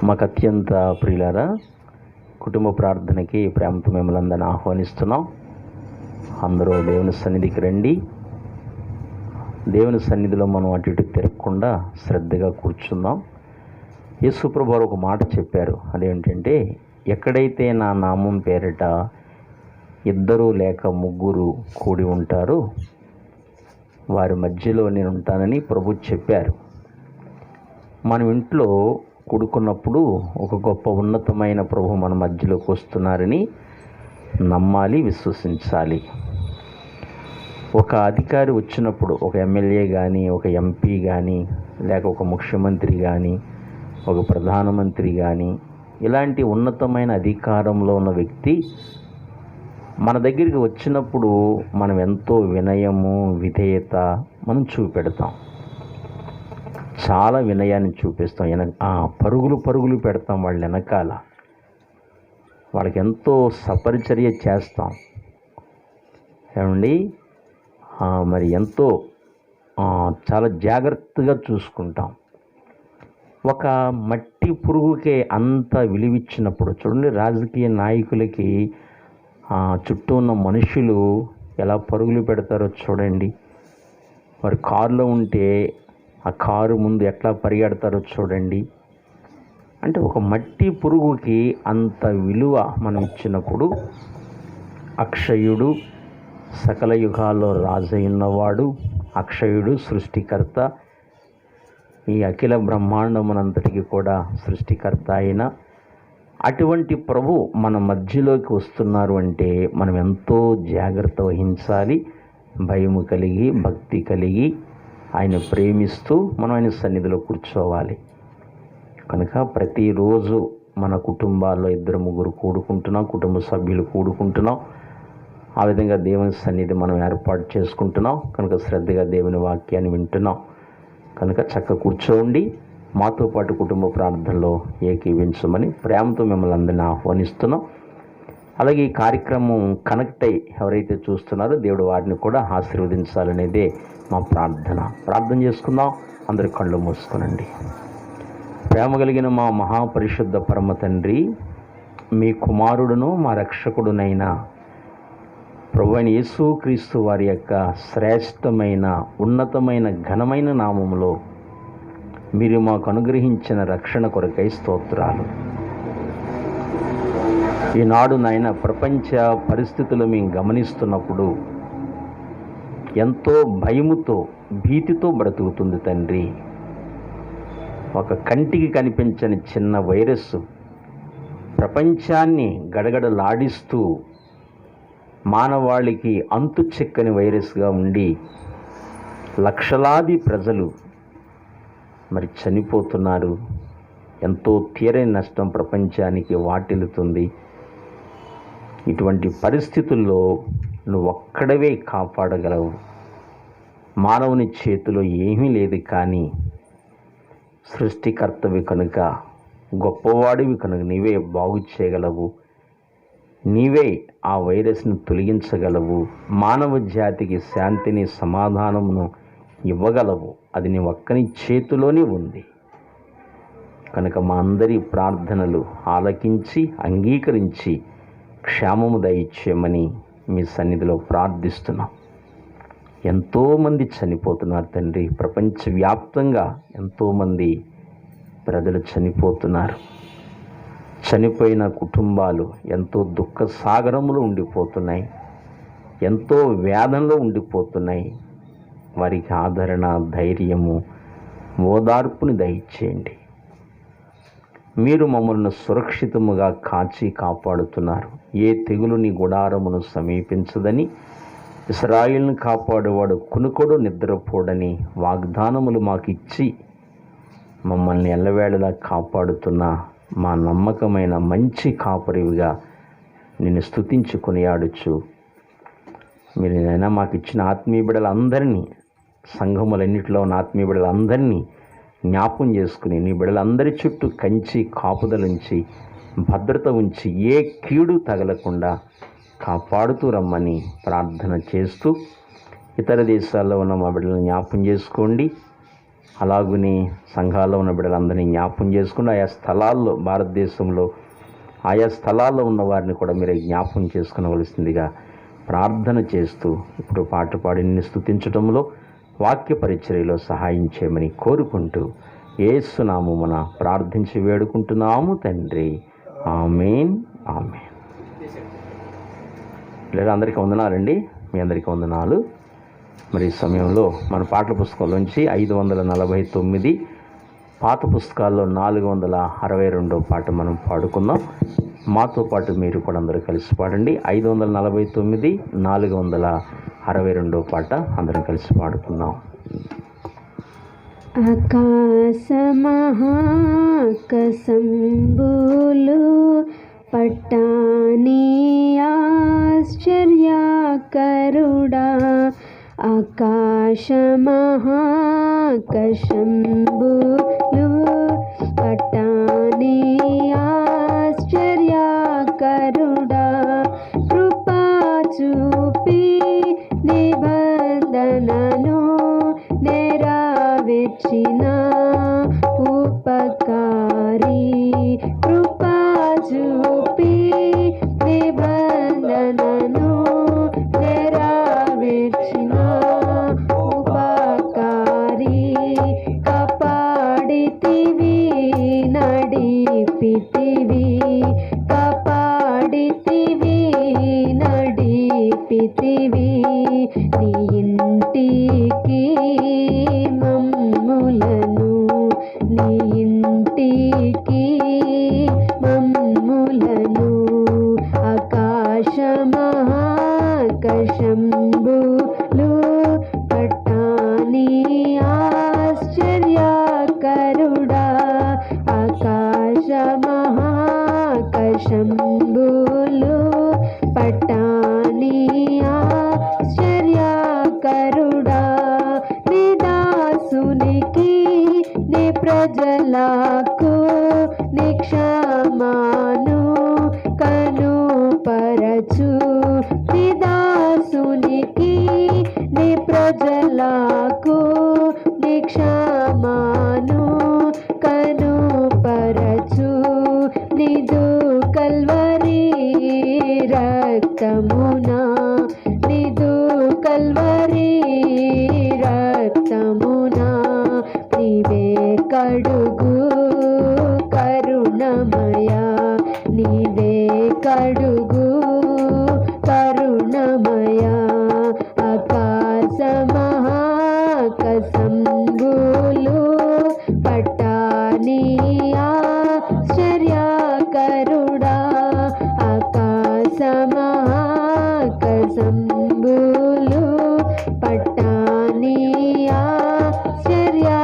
మాకు అత్యంత ప్రియులారా, కుటుంబ ప్రార్థనకి ప్రేమతో మిమ్మల్ని అందరిని ఆహ్వానిస్తున్నాం. అందరూ దేవుని సన్నిధికి రండి. దేవుని సన్నిధిలో మనం అటు ఇటు తిరగకుండా శ్రద్ధగా కూర్చుందాం. యేసుప్రభు వారు ఒక మాట చెప్పారు. అదేంటంటే, ఎక్కడైతే నా నామం పేరిట 2 లేక 3 కూడి ఉంటారో వారి మధ్యలో నేను ఉంటానని ప్రభు చెప్పారు. మనం ఇంట్లో కూడుకున్నప్పుడు ఒక గొప్ప ఉన్నతమైన ప్రభు మన మధ్యలోకి వస్తున్నారని నమ్మాలి, విశ్వసించాలి. ఒక అధికారి వచ్చినప్పుడు, ఒక ఎమ్మెల్యే కానీ, ఒక ఎంపీ కానీ, లేక ఒక ముఖ్యమంత్రి కానీ, ఒక ప్రధానమంత్రి కానీ, ఇలాంటి ఉన్నతమైన అధికారంలో ఉన్న వ్యక్తి మన దగ్గరికి వచ్చినప్పుడు మనం ఎంతో వినయము, విధేయత మనం చూపెడతాం. చాలా వినయాన్ని చూపిస్తాం. పరుగులు పెడతాం వాళ్ళ వెనకాల. వాళ్ళకి ఎంతో సపరిచర్య చేస్తాం ఏమండి. మరి ఎంతో చాలా జాగ్రత్తగా చూసుకుంటాం. ఒక మట్టి పురుగుకే అంత విలువిచ్చినప్పుడు చూడండి, రాజకీయ నాయకులకి చుట్టూ ఉన్న మనుషులు ఎలా పరుగులు పెడతారో చూడండి. వారి కారులో ఉంటే ఆ కారు ముందు ఎట్లా పరిగెడతారో చూడండి. అంటే ఒక మట్టి పురుగుకి అంత విలువ మనం ఇచ్చినప్పుడు, అక్షయుడు, సకల యుగాల్లో రాజైనవాడు, అక్షయుడు, సృష్టికర్త, ఈ అఖిల బ్రహ్మాండమునంతటికి కూడా సృష్టికర్త అయిన అటువంటి ప్రభు మన మధ్యలోకి వస్తున్నారు అంటే మనం ఎంతో జాగ్రత్త వహించాలి. భయము కలిగి, భక్తి కలిగి, ఆయన ప్రేమిస్తూ మనం ఆయన సన్నిధిలో కూర్చోవాలి. కనుక ప్రతిరోజు మన కుటుంబాల్లో 2-3 కూడుకుంటున్నాం, కుటుంబ సభ్యులు కూడుకుంటున్నాం. ఆ విధంగా దేవుని సన్నిధి మనం ఏర్పాటు చేసుకుంటున్నాం. కనుక శ్రద్ధగా దేవుని వాక్యాన్ని వింటున్నాం. కనుక చక్కగా కూర్చోండి. మాతో పాటు కుటుంబ ప్రార్థనలో ఏకీవించమని ప్రేమతో మిమ్మల్ని అందరినీ ఆహ్వానిస్తున్నాం. అలాగే ఈ కార్యక్రమం కనెక్ట్ అయ్యి ఎవరైతే చూస్తున్నారో దేవుడు వారిని కూడా ఆశీర్వదించాలనేదే మా ప్రార్థన చేసుకుందాం. అందరి కళ్ళు మూసుకునండి. ప్రేమ కలిగిన మా మహాపరిశుద్ధ పరమ తండ్రి, మీ కుమారుడును మా రక్షకుడునైన ప్రభువైన యేసుక్రీస్తు వారి యొక్క శ్రేష్టమైన, ఉన్నతమైన, ఘనమైన నామములో మీరు మాకు అనుగ్రహించిన రక్షణ కొరకై స్తోత్రాలు. ఈనాడు నాయన ప్రపంచ పరిస్థితులు మేము గమనిస్తున్నప్పుడు ఎంతో భయముతో, భీతితో బ్రతుకుతుంది తండ్రి. ఒక కంటికి కనిపించని చిన్న వైరస్ ప్రపంచాన్ని గడగడలాడిస్తూ మానవాళికి అంతు చెక్కని వైరస్గా ఉండి లక్షలాది ప్రజలు మరి చనిపోతున్నారు. ఎంతో తీరని నష్టం ప్రపంచానికి వాటిల్లుతుంది. ఇటువంటి పరిస్థితుల్లో నువ్వు ఒక్కడవే కాపాడగలవు. మానవుని చేతిలో ఏమీ లేదు. కానీ సృష్టికర్తవి కనుక, గొప్పవాడివి కనుక నీవే బాగు చేయగలవు. నీవే ఆ వైరస్ను తొలగించగలవు. మానవ జాతికి శాంతిని, సమాధానమును ఇవ్వగలవు. అది నీ ఒక్కని చేతిలోనే ఉంది. కనుక మా అందరి ప్రార్థనలు ఆలకించి, అంగీకరించి క్షేమము దయచేయమని మీ సన్నిధిలో ప్రార్థిస్తున్నాం. ఎంతోమంది చనిపోతున్నారు తండ్రి. ప్రపంచవ్యాప్తంగా ఎంతోమంది ప్రజలు చనిపోతున్నారు. చనిపోయిన కుటుంబాలు ఎంతో దుఃఖ సాగరంలో ఉండిపోతున్నాయి, ఎంతో వేదనలో ఉండిపోతున్నాయి. వారికి ఆదరణ, ధైర్యము, ఓదార్పుని దయచేయండి. మీరు మమ్మల్ని సురక్షితముగా కాచి కాపాడుతున్నారు. ఏ తెగులు నీ గుడారమును సమీపించదని, ఇశ్రాయేలును కాపాడేవాడు కునుకొడు నిద్రపోడని వాగ్దానములు మాకు ఇచ్చి మమ్మల్ని ఎల్లవేళలా కాపాడుతున్న మా నమ్మకమైన మంచి కాపరివిగా నిన్ను స్తుతించి కొనియాడుచు, మీరు నైనా మాకు ఇచ్చిన ఆత్మీయ బిడ్డలందరినీ, సంఘములన్నింటిలో ఉన్న ఆత్మీయ బిడ్డలందరినీ జ్ఞాపకం చేసుకుని నీ బిడ్డలందరి చుట్టూ కంచి కాపుదలుంచి, భద్రత ఉంచి, ఏ కీడు తగలకుండా కాపాడుతూ రమ్మని ప్రార్థన చేస్తూ, ఇతర దేశాల్లో ఉన్న మా బిడ్డలను జ్ఞాపకం చేసుకోండి. అలాగుని సంఘాల్లో ఉన్న బిడ్డలందరినీ జ్ఞాపకం చేసుకుని ఆయా స్థలాల్లో, భారతదేశంలో ఆయా స్థలాల్లో ఉన్న వారిని కూడా మీరే జ్ఞాపకం చేసుకునవలసిందిగా ప్రార్థన చేస్తూ ఇప్పుడు పాట పాడి స్తుతించడంలో, వాక్య పరిచర్యలో సహాయం చేయమని కోరుకుంటూ యేసు నామమున ప్రార్థించి వేడుకుంటున్నాము తండ్రి. ఆమేన్, ఆమేన్. లేదా అందరికీ వందనాలండి. మీ అందరికీ వందనాలు. మరి ఈ సమయంలో మన పాటల పుస్తకంలోంచి 549 పాత పుస్తకాల్లో 462వ పాట మనం పాడుకుందాం. మాతో పాటు మీరు కూడా అందరూ కలిసి పాడండి. 549, 462వ పాట అందరం కలిసి పాడుకుందాం. ఆకాశ మహాకసంబులు పట్టాని ఆశ్చర్యకరుడా, ఆకాశ మహాకశంబులు పట్టాని ఆశ్చర్యకరుడా, కృపా చూపి నిబంధనను నెరవేర్చిన ఉపకారి, కృపా చూపి నిబంధనను నెరవేర్చిన ఉపకారి, కాపాడితివి నడిపితివి, కాపాడితివి నడిపితివి, నీ ఇంటికి మమ్ములను, నీ ఇంటికి మమ్ములను, ఆకాశ మహాకశంబులు పట్టాని ఆశ్చర్యకరుడా, ఆకాశ మహాకశంబులు పట్టాని ఆశ్చర్యకరుడా, నీ దాసునికి నీ ప్రజలకు నీ క్షమాను కనుపరచు, నీ దాసునికి నీ ప్రజలకు నీ క్షమాను కనుపరచు, నిదు కల్వరి రక్తమునా, నిదు కల్వరి రక్తమునా, నీవే కడుగు కరుణమయ, నీవే కడుగు కరుణమయ, ఆకాశ మహాకసంబులు పట్టాని ఆశ్చర్యకరుడా, ఆకాశ మహాకసంబులు పట్టాని ఆశ్చర్యకరుడా,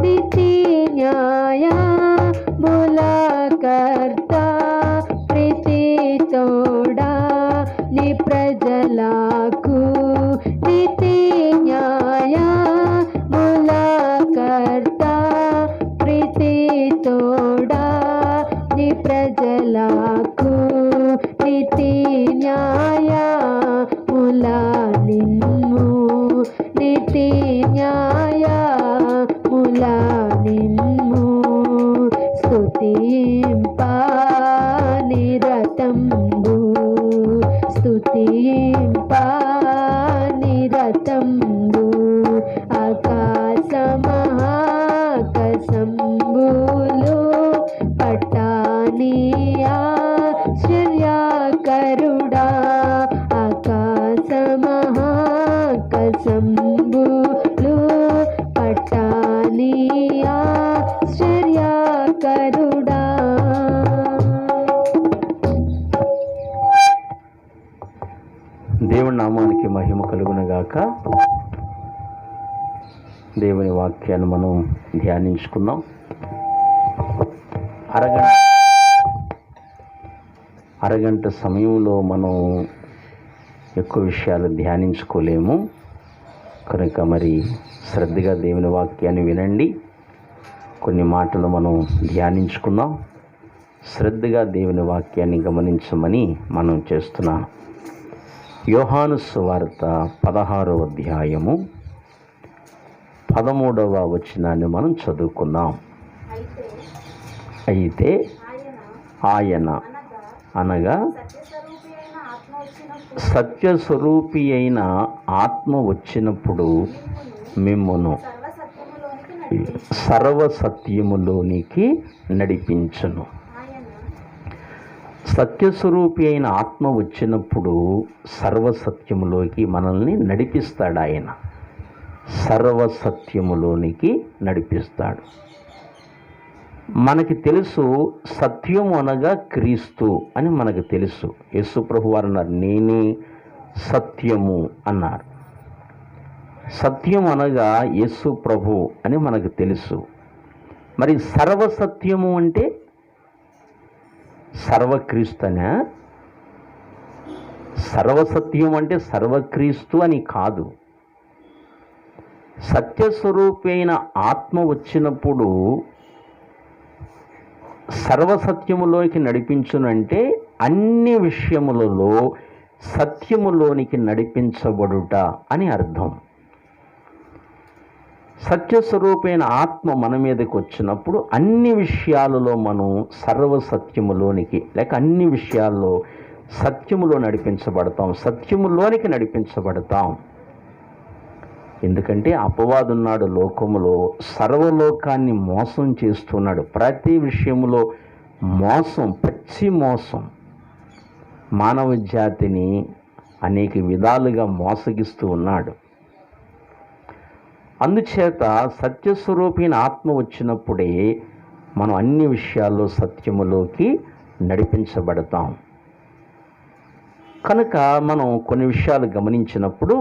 నీతి న్యాయ మూలకర్త ప్రీతి తోడా, నీ ప్రజలకు నీతి న్యాయ మూలకర్త ప్రీతి తోడా, నీ ప్రజలకు నీతి న్యాయ మూల నిన్ను, నీతి న్యాయ మూల నిన్ను, స్తుతింప నిరతంబు, స్తుతింప నిరతంబు, ఆకాశ మహాకసంబులు పట్టాని ఆశ్చర్యకరుడా, ఆకాశ మహాకసంబులు పట్టాని ఆశ్చర్యకరుడా. దేవుని నామానికి మహిమ కలుగునగాక. దేవుని వాక్యాన్ని మనం ధ్యానించుకుందాం. అరగంట సమయంలో మనం ఎక్కువ విషయాలు ధ్యానించుకోలేము కనుక మరి శ్రద్ధగా దేవుని వాక్యాన్ని వినండి. కొన్ని మాటలు మనం ధ్యానించుకుందాం. శ్రద్ధగా దేవుని వాక్యాన్ని గమనించమని మనం చేస్తున్నాం. యోహాను సువార్త 16వ అధ్యాయము 13వ వచనాన్ని మనం చదువుకుందాం. అయితే ఆయన అనగా సత్యస్వరూపి అయిన ఆత్మ వచ్చినప్పుడు మిమ్మును సర్వసత్యములోనికి నడిపించును. సత్యస్వరూపి అయిన ఆత్మ వచ్చినప్పుడు సర్వసత్యములోకి మనల్ని నడిపిస్తాడు. ఆయన సర్వసత్యములోనికి నడిపిస్తాడు. మనకి తెలుసు సత్యము అనగా క్రీస్తు అని మనకు తెలుసు. యేసు ప్రభు వారు అన్నారు, నేనే సత్యము అన్నారు. సత్యం అనగా యేసు ప్రభు అని మనకు తెలుసు. మరి సర్వసత్యము అంటే సర్వక్రీస్తునా? సర్వసత్యం అంటే సర్వక్రీస్తు అని కాదు. సత్యస్వరూపి అయిన ఆత్మ వచ్చినప్పుడు సర్వసత్యములోనికి నడిపించునంటే అన్ని విషయములలో సత్యములోనికి నడిపించబడుట అని అర్థం. సత్యస్వరూపైన ఆత్మ మన మీదకి వచ్చినప్పుడు అన్ని విషయాలలో మనం సర్వసత్యములోనికి లేక అన్ని విషయాల్లో సత్యములో నడిపించబడతాం, సత్యములోనికి నడిపించబడతాం. ఎందుకంటే అపవాదున్నాడు లోకములో, సర్వలోకాన్ని మోసం చేస్తున్నాడు. ప్రతి విషయములో మోసం, పచ్చి మోసం, మానవ జాతిని అనేక విధాలుగా మోసగిస్తూ ఉన్నాడు. అందుచేత సత్యస్వరూపైన ఆత్మ వచ్చినప్పుడే మనం అన్ని విషయాల్లో సత్యములోకి నడిపించబడతాం. కనుక మనం కొన్ని విషయాలు గమనించినప్పుడు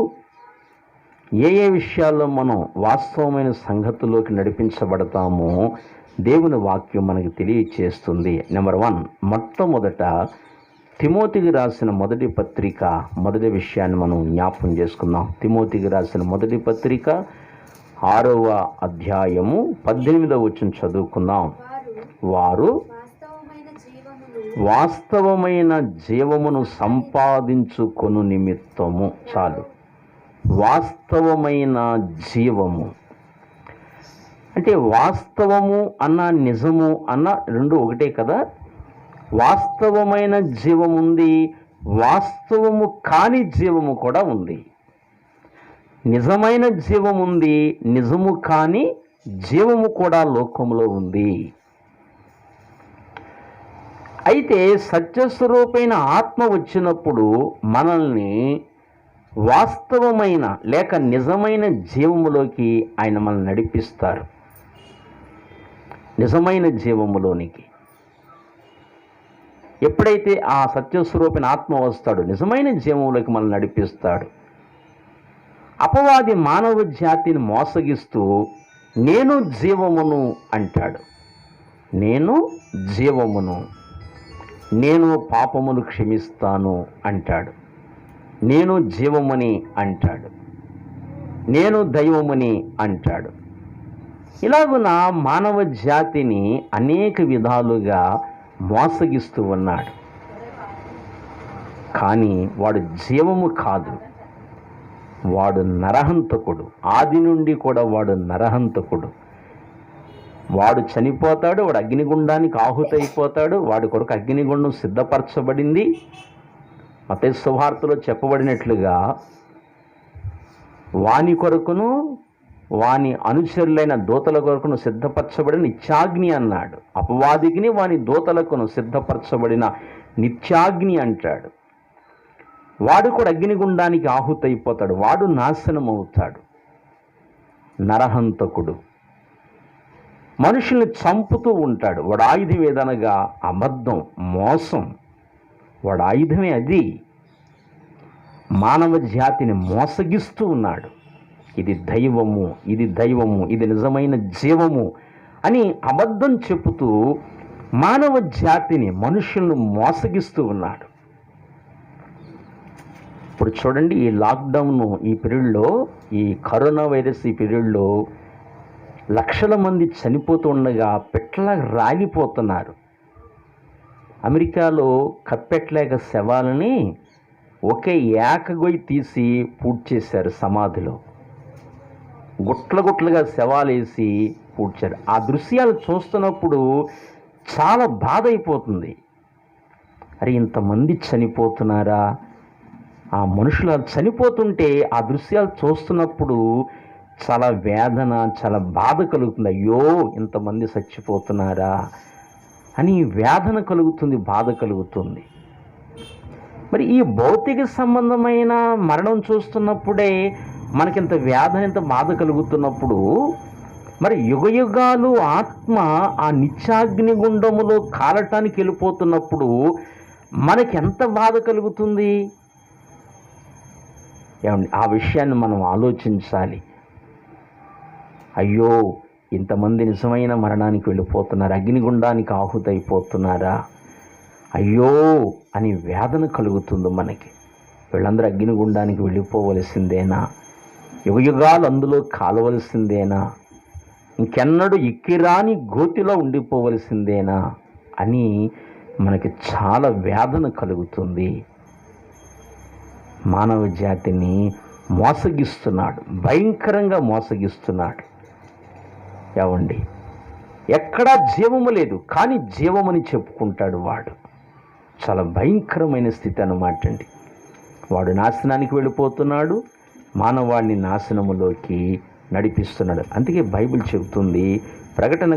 ఏ విషయాల్లో మనం వాస్తవమైన సంగతిలోకి నడిపించబడతామో దేవుని వాక్యం మనకు తెలియచేస్తుంది. నెంబర్ 1, మొట్టమొదట తిమోతికి రాసిన మొదటి పత్రిక మొదటి విషయాన్ని మనం జ్ఞాపకం చేసుకుందాం. తిమోతికి రాసిన మొదటి పత్రిక 6వ అధ్యాయము 18వ వచనం చదువుకుందాం. వారు వాస్తవమైన జీవమును సంపాదించుకొను నిమిత్తము. చాలు, వాస్తవమైన జీవము అంటే వాస్తవము అన్న నిజము అన్న రెండు ఒకటే కదా. వాస్తవమైన జీవం ఉంది, వాస్తవము కాని జీవము కూడా ఉంది. నిజమైన జీవం ఉంది, నిజము కాని జీవము కూడా లోకంలో ఉంది. అయితే సత్యస్వరూపైన ఆత్మ వచ్చినప్పుడు మనల్ని వాస్తవమైన లేక నిజమైన జీవములోకి ఆయన మనల్ని నడిపిస్తారు. నిజమైన జీవములోనికి ఎప్పుడైతే ఆ సత్యస్వరూపైన ఆత్మ వస్తాడో నిజమైన జీవములోకి మనల్ని నడిపిస్తాడు. అపవాది మానవ జాతిని మోసగిస్తూ నేను జీవమును అంటాడు. నేను జీవమును, నేను పాపమును క్షమిస్తాను అంటాడు. నేను జీవమని అంటాడు, నేను దైవమని అంటాడు. ఇలాగున మానవ జాతిని అనేక విధాలుగా మోసగిస్తూ ఉన్నాడు. కానీ వాడు జీవము కాదు, వాడు నరహంతకుడు. ఆది నుండి కూడా వాడు నరహంతకుడు. వాడు చనిపోతాడు, వాడు అగ్నిగుండానికి ఆహుతైపోతాడు. వాడి కొరకు అగ్నిగుండం సిద్ధపరచబడింది. మత్తయి సువార్తలో చెప్పబడినట్లుగా వాని కొరకును వాని అనుచరులైన దూతల కొరకును సిద్ధపరచబడిన నిత్యాగ్ని అన్నాడు. అపవాదికిని వాని దూతలకును సిద్ధపరచబడిన నిత్యాగ్ని అంటాడు. వాడు కూడా అగ్నిగుండానికి ఆహుతైపోతాడు. వాడు నాశనం అవుతాడు. నరహంతకుడు మనుషుల్ని చంపుతూ ఉంటాడు. వాడు ఆయుధం ఏదనగా అబద్ధం, మోసం. వాడు ఆయుధమే అది. మానవ జాతిని మోసగిస్తూ ఉన్నాడు. ఇది దైవము, ఇది దైవము, ఇది నిజమైన జీవము అని అబద్ధం చెబుతూ మానవ జాతిని, మనుషులను మోసగిస్తూ ఉన్నాడు. ఇప్పుడు చూడండి, ఈ లాక్డౌన్ ఈ పీరియడ్లో, ఈ కరోనా వైరస్ ఈ పీరియడ్లో లక్షల మంది చనిపోతూ ఉండగా పెట్లా రాలిపోతున్నారు. అమెరికాలో కప్పెట్లేక శవాలని ఒకే ఏకగొయ్యి తీసి పూడ్చేశారు సమాధిలో. గుట్ల గుట్లుగా శవాలేసి పూడ్చారు. ఆ దృశ్యాలు చూస్తున్నప్పుడు చాలా బాధ అయిపోతుంది. అరే, ఇంతమంది చనిపోతున్నారా? ఆ మనుషులు చనిపోతుంటే ఆ దృశ్యాలు చూస్తున్నప్పుడు చాలా వేదన, చాలా బాధ కలుగుతుంది. అయ్యో, ఇంతమంది చచ్చిపోతున్నారా అని వేదన కలుగుతుంది, బాధ కలుగుతుంది. మరి ఈ భౌతిక సంబంధమైన మరణం చూస్తున్నప్పుడే మనకింత వేదన, ఇంత బాధ కలుగుతున్నప్పుడు మరి యుగయుగాలు ఆత్మ ఆ నిత్యాగ్ని గుండములో కాలటానికి వెళ్ళిపోతున్నప్పుడు మనకెంత బాధ కలుగుతుంది? ఏమండి, ఆ విషయాన్ని మనం ఆలోచించాలి. అయ్యో, ఇంతమంది నిజమైన మరణానికి వెళ్ళిపోతున్నారు, అగ్నిగుండానికి ఆహుతైపోతున్నారా, అయ్యో అని వేదన కలుగుతుంది మనకి. వీళ్ళందరూ అగ్నిగుండానికి వెళ్ళిపోవలసిందేనా? యుగయుగాలు అందులో కాలవలసిందేనా? ఇంకెన్నడూ ఎక్కిరాని గోతిలో ఉండిపోవలసిందేనా అని మనకి చాలా వేదన కలుగుతుంది. మానవ జాతిని మోసగిస్తున్నాడు, భయంకరంగా మోసగిస్తున్నాడు. ఏమండి, ఎక్కడా జీవము లేదు, కానీ జీవమని చెప్పుకుంటాడు వాడు. చాలా భయంకరమైన స్థితి అన్నమాట అండి. వాడు నాశనానికి వెళ్ళిపోతున్నాడు, మానవాడిని నాశనములోకి నడిపిస్తున్నాడు. అందుకే బైబిల్ చెబుతుంది, ప్రకటన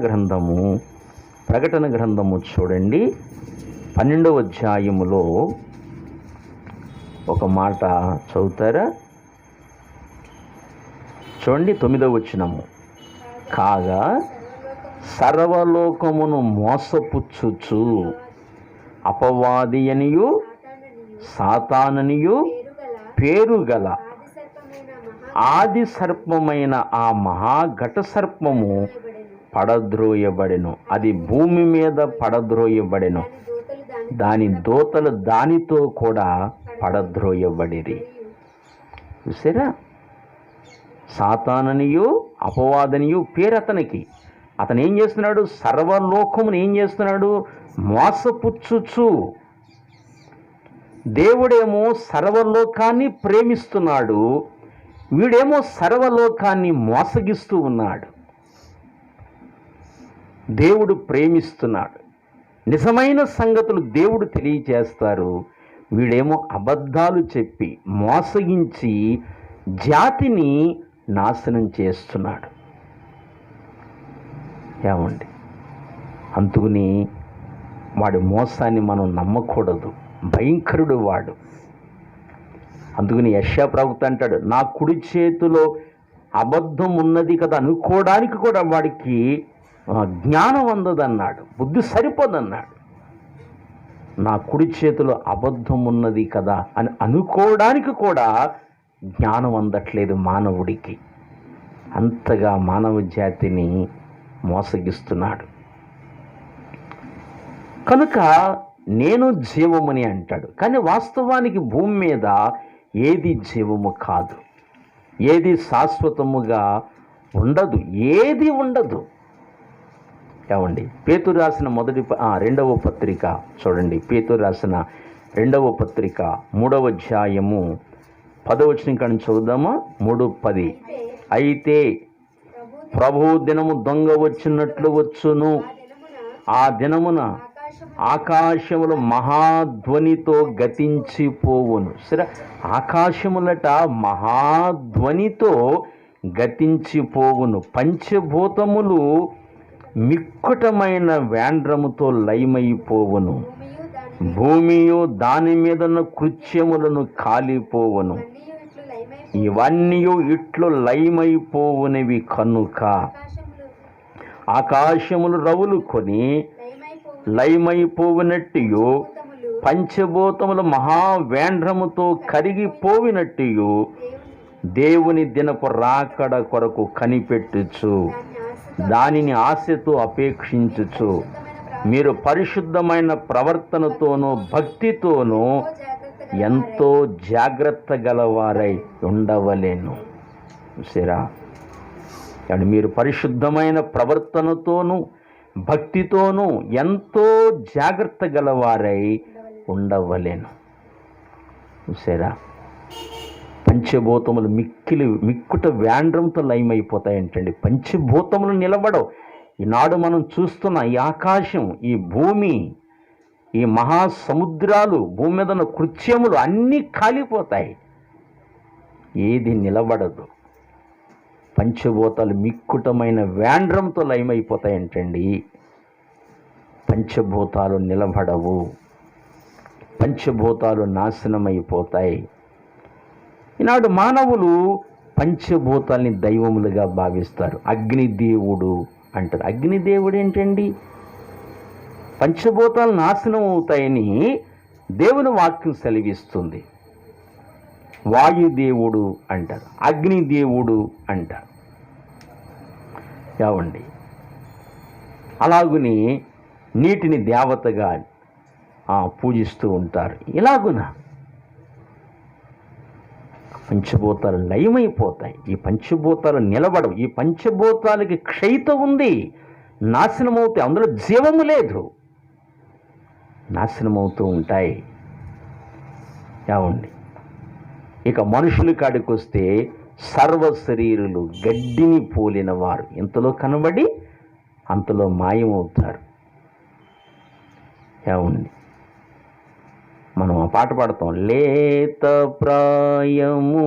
గ్రంథము చూడండి, 12వ అధ్యాయములో ఒక మాట చదువుతారా? చూడండి, 9వ వచనము. కాగా సర్వలోకమును మోసపుచ్చుచు అపవాది అనియు సాతాననియు పేరుగల ఆది సర్పమైన ఆ మహాఘట సర్పము పడద్రోయబడెను. అది భూమి మీద పడద్రోయబడెను, దాని దూతలు దానితో కూడా పడద్రోయబడిరి. చూసారా? సాతాననియు అపవాదనియు పేరు అతనికి. అతను ఏం చేస్తున్నాడు? సర్వలోకమును ఏం చేస్తున్నాడు? మోసపుచ్చుచు. దేవుడేమో సర్వలోకాన్ని ప్రేమిస్తున్నాడు, వీడేమో సర్వలోకాన్ని మోసగిస్తూ ఉన్నాడు. దేవుడు ప్రేమిస్తున్నాడు, నిజమైన సంగతులు దేవుడు తెలియచేస్తారు, వీడేమో అబద్ధాలు చెప్పి మోసగించి జాతిని నాశనం చేస్తున్నాడు. ఏమండి, అందుకని వాడి మోసాన్ని మనం నమ్మకూడదు, భయంకరుడు వాడు. అందుకని యెషయా ప్రవక్త అంటాడు, నా కుడి చేతిలో అబద్ధం ఉన్నది కదా అనుకోవడానికి కూడా వాడికి జ్ఞానం అందదన్నాడు, బుద్ధి సరిపోదన్నాడు. నా కుడి చేతిలో అబద్ధం ఉన్నది కదా అని అనుకోవడానికి కూడా జ్ఞానం అందట్లేదు మానవుడికి. అంతగా మానవ జాతిని మోసగిస్తున్నాడు. కనుక నేను జీవమని అంటాడు, కానీ వాస్తవానికి భూమి మీద ఏది జీవము కాదు, ఏది శాశ్వతముగా ఉండదు, ఏది ఉండదు. ఏమండి, పేతురు రాసిన 2వ పత్రిక చూడండి, పేతురు రాసిన 2వ పత్రిక 3వ అధ్యాయము 10వ వచనం కాడ నుంచి చదువుదామా? 3:10. అయితే ప్రభు దినము దొంగ వచ్చినట్లు వచ్చును, ఆ దినమున ఆకాశములు మహాధ్వనితో గతించిపోవును. సరే, ఆకాశములట మహాధ్వనితో గతించిపోవును, పంచభూతములు మిక్కుటమైన వేండ్రముతో లయమైపోవును, భూమియు దాని మీదన్న కృత్యములను కాలిపోవును, ఇవన్నీ ఇట్లు లయమైపోవునవి కనుక ఆకాశములు రవులు కొని లయమైపోవునట్టు పంచభూతములు మహావేండ్రముతో కరిగిపోవినట్టు దేవుని దినపు రాకడ కొరకు కనిపెట్టుచు దానిని ఆశతో అపేక్షించుచు మీరు పరిశుద్ధమైన ప్రవర్తనతోనూ భక్తితోనూ ఎంతో జాగ్రత్త గలవారై ఉండవలెను. సరే, కానీ మీరు పరిశుద్ధమైన ప్రవర్తనతోనూ భక్తితోనూ ఎంతో జాగ్రత్త గలవారై ఉండవలెను. సరే, పంచభూతములు మిక్కుట వ్యాండ్రంతో లయమైపోతాయంటండి. పంచభూతములు నిలబడవు. ఈనాడు మనం చూస్తున్న ఈ ఆకాశం, ఈ భూమి, ఈ మహాసముద్రాలు, భూమి మీద ఉన్న కృత్యములు అన్నీ కాలిపోతాయి. ఏది నిలబడదు. పంచభూతాలు మిక్కుటమైన వ్యాండ్రంతో లయమైపోతాయంటండి. పంచభూతాలు నిలబడవు. పంచభూతాలు నాశనమైపోతాయి. ఈనాడు మానవులు పంచభూతాల్ని దైవములుగా భావిస్తారు. అగ్నిదేవుడు అంటారు. అగ్నిదేవుడు ఏంటండి? పంచభూతాలు నాశనం అవుతాయని దేవుని వాక్యం సెలవిస్తుంది. వాయుదేవుడు అంటారు, అగ్నిదేవుడు అంటారు. ఏవండి, అలాగుని నీటిని దేవతగా పూజిస్తూ ఉంటారు. ఇలాగున పంచభూతాలు లయమైపోతాయి. ఈ పంచభూతాలు నిలబడవు. ఈ పంచభూతాలకి క్షయిత ఉంది, నాశనమవుతాయి. అందులో జీవము లేదు, నాశనమవుతూ ఉంటాయి. ఏమండి, ఇక మనుషుల కాడికి వస్తే సర్వ శరీరులు గడ్డిని పోలిన వారు ఇంతలో కనబడి అంతలో మాయమవుతారు. ఏమండి, మనం ఆ పాట పాడతాం. లేత ప్రాయము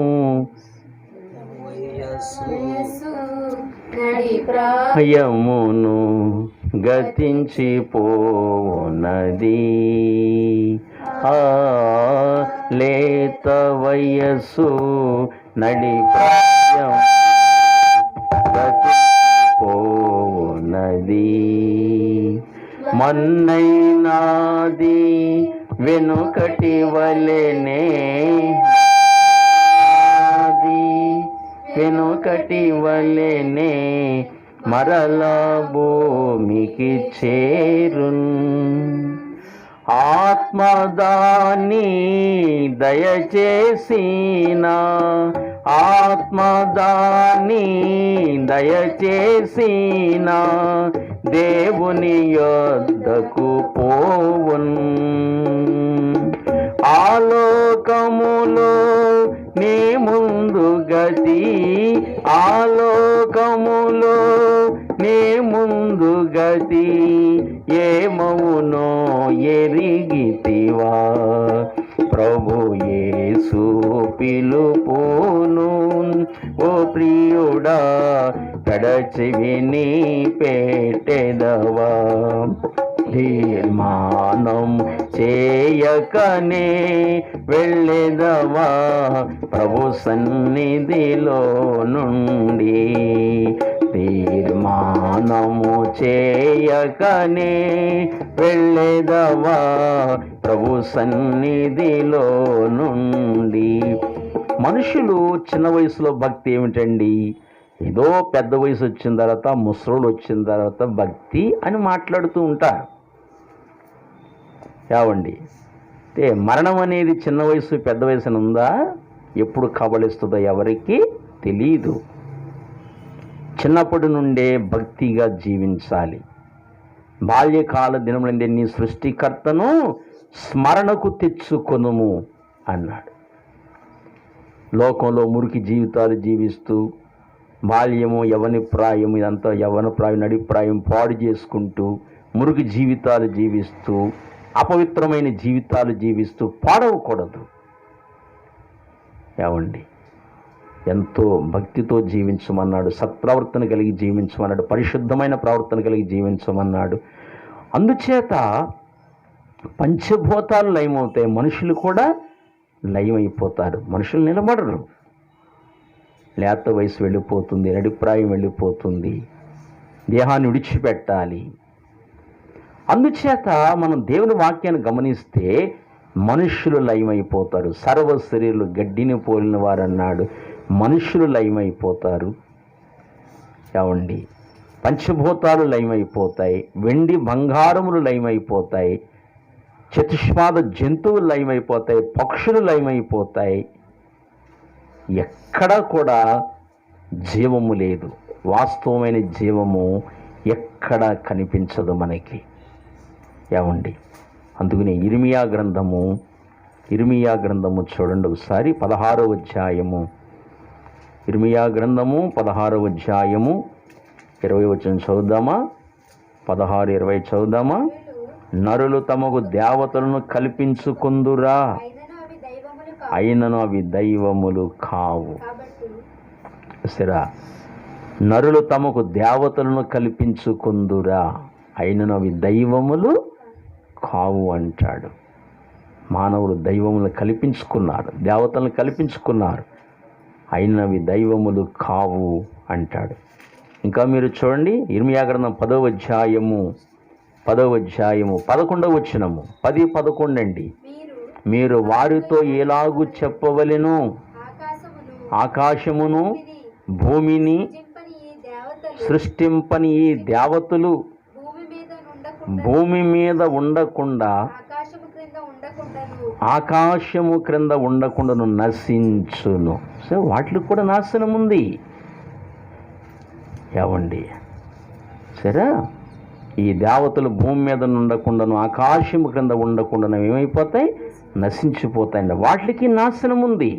ప్రాయమును గతించిపోనది, లేత వయస్సు నడి ప్రాయం గతించిపోనది, మన్నైనాది వెనుకటి వలెనే, వెనుకటి వలెనే మరలా భూమికి చేరున్, ఆత్మదాని దయచేసిన, ఆత్మదాని దయచేసిన దేవుని యొద్దకు పోవున్, ఆలోకములో నీ ముందు గతి, ఆలోకములో నీ ముందు గతి ఏమవునో ఎరిగితివా, ప్రభు యేసు పిలుపును ఓ ప్రియుడా కడచి విని పెట్టెదవా, తీర్మానం చేయకనే వెళ్ళెదవా ప్రభు సన్నిధిలో నుండి, తీర్మానము చేయకనే వెళ్ళెదవా ప్రభు సన్నిధిలో నుండి. మనుషులు చిన్న వయసులో భక్తి ఏమిటండి? ఏదో పెద్ద వయసు వచ్చిన తర్వాత, ముసలోళ్ళు వచ్చిన తర్వాత భక్తి అని మాట్లాడుతూ ఉంటారు. ఏవండి, అంటే మరణం అనేది చిన్న వయసు పెద్ద వయసున ఉందా? ఎప్పుడు కబలిస్తుందో ఎవరికి తెలీదు. చిన్నప్పటి నుండే భక్తిగా జీవించాలి. బాల్యకాల దినములందే నీ సృష్టికర్తను స్మరణకు తెచ్చుకొనుము అన్నాడు. లోకంలో మురికి జీవితాలు జీవిస్తూ బాల్యము, యవని ప్రాయము, ఇదంతా యవన ప్రాయం, నడిప్రాయం పాడు చేసుకుంటూ మురికి జీవితాలు జీవిస్తూ అపవిత్రమైన జీవితాలు జీవిస్తూ పాడవకూడదు. ఏమండి, ఎంతో భక్తితో జీవించమన్నాడు, సత్ప్రవర్తన కలిగి జీవించమన్నాడు, పరిశుద్ధమైన ప్రవర్తన కలిగి జీవించమన్నాడు. అందుచేత పంచభూతాలు లయమవుతాయి, మనుషులు కూడా లయమైపోతారు. మనుషులు నిలబడరు. లేత వయసు వెళ్ళిపోతుంది, నడిప్రాయం వెళ్ళిపోతుంది, దేహాన్ని విడిచిపెట్టాలి. అందుచేత మనం దేవుని వాక్యాన్ని గమనిస్తే మనుష్యులు లయమైపోతారు. సర్వ శరీరులు గడ్డిని పోలిన వారు అన్నాడు. మనుష్యులు లయమైపోతారు. ఏమండి, పంచభూతాలు లయమైపోతాయి, వెండి బంగారములు లయమైపోతాయి, చతుష్పాద జంతువులు లయమైపోతాయి, పక్షులు లయమైపోతాయి. ఎక్కడా కూడా జీవము లేదు. వాస్తవమైన జీవము ఎక్కడా కనిపించదు మనకి. ఏమండి, అందుకని ఇర్మియా గ్రంథము ఇర్మియా గ్రంథము చూడండి ఒకసారి 16వ అధ్యాయము. ఇర్మియా గ్రంథము 16వ అధ్యాయము 20 వచనం చదువుదామా? 16, 20 చదువుదామా? నరులు తమకు దేవతలను కల్పించుకుందురా, అయినను అవి దైవములు కావు. సరే, నరులు తమకు దేవతలను కల్పించుకుందురా, అయినను అవి దైవములు కావు అంటాడు. మానవులు దైవములు కల్పించుకున్నారు, దేవతలను కల్పించుకున్నారు, అయినవి దైవములు కావు అంటాడు. ఇంకా మీరు చూడండి, ఇర్మియా గ్రంథం 10వ అధ్యాయము 11వ వచనము, 10, 11 అండి. మీరు వారితో ఎలాగూ చెప్పవలెను, ఆకాశమును భూమిని సృష్టింపని ఈ దేవతలు భూమి మీద ఉండకుండా, ఆకాశము క్రింద ఉండకుండాను నశించును. సో వాటికి కూడా నాశనం ఉంది. ఏవండి, సరే, ఈ దేవతలు భూమి మీద ఉండకుండాను ఆకాశము క్రింద ఉండకుండాను ఏమైపోతాయి? నశించిపోతాయండి. వాటికి నాశనం ఉంది.